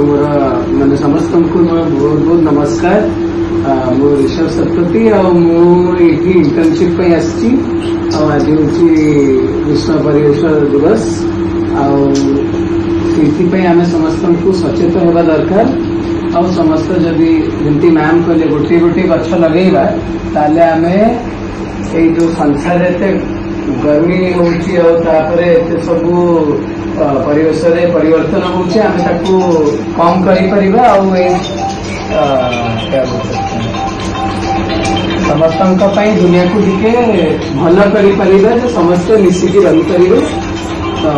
मोर माने समस्त मोर बहुत बहुत नमस्कार। मो ऋषभ शतपथी मुझे इंटर्नशिप आज आज हूँ विश्व परिवेश दिवस आम समस्त को सचेतन होगा दरकार। आ समस्त जदि जमी मैम कहले गोटे गोटे गछ लगेगा ताले आम जो संसार एत गर्मी होते सब परिवेश परिवर्तन होचे आम ताकू कम करिपरिबा समस्त दुनिया को टिके भल करिपरिबा जे समस्त मिसिकी रही परिबे तो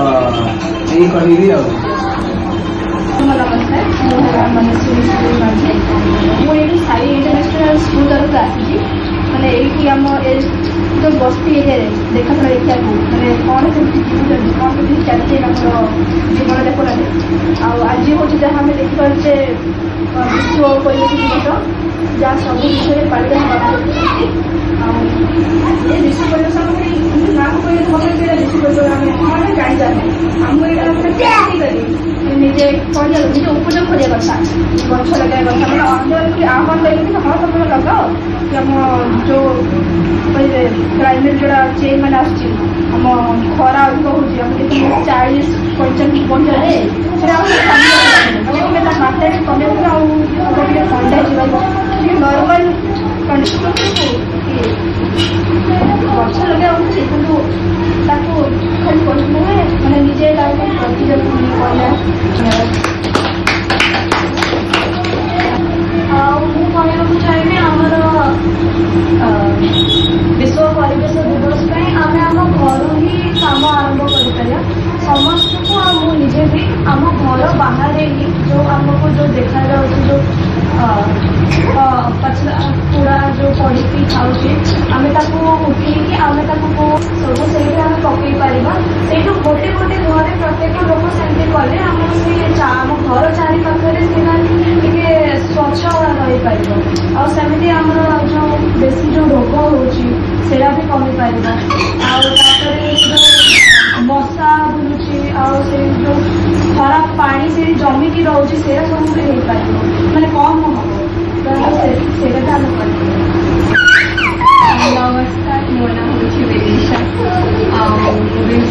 यही कहबी साई इंटरनेशनल स्कूल तरफ आसी मैंने ये जो बस्ती एरिया देखा देखा मैंने कौन कौन चलते जीवन देखना आज हूँ जहाँ आम देखिपे विश्व परिवेश दिवस जहाँ सब विषय पालित ये विश्व परिवेश नाम कह विश्व परिवेश आम जानी आम निजे निजे उपयोग करा कथा गछ लगे कथा मैंने अंदर आह्वान देखें हाँ सब लगाओ कि आम जो क्लाइमेट जोड़ा चेंज मैंने आम खरा अधिक हो 40-45 पहुंचाए मात्रा कमे ठंडा जी नर्माल कंडीशन गछ लगे कि खाली कह मैंने निजे कहूँ चाहिए आमर विश्व परिवेश दिवस आम आम घर ही काम आरंभ कर समस्त को मुझे भी आम घर बाहर ही जो आमको जो देखा जो कूड़ा जो पड़ी खाऊे आम उठेकि आम सब से पकई पार से गोटे गोटे घर प्रत्येक लोक सेमती कले आम से आम घर चारि पाखे टे स्वच्छ रही पार आमती आम जो बेसी जो रोग होगा भी कमी पार मशा बुलूची से जो खराब पानी से जमिकी रोचे से सब भी हो पार मैंने कम हम से नमस्कार मो नाम हूँ विदिशा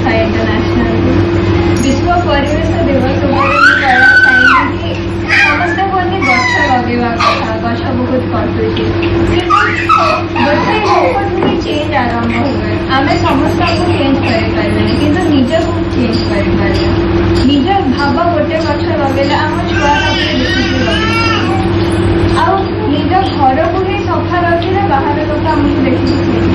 साई इंटरनेशनल विश्व परिवेश दिवस चाहिए समस्त को गछ लगे कथा गछ बहुत कटुचे चेंज आरंभ हुए आम समस्त को चेंज करें कि निज को चेंज कर निज भाव गोटे गछ लगे आम छुआ देखिए लगे निज घर को ही सफा रखिले बाहर लोक आमको देखिए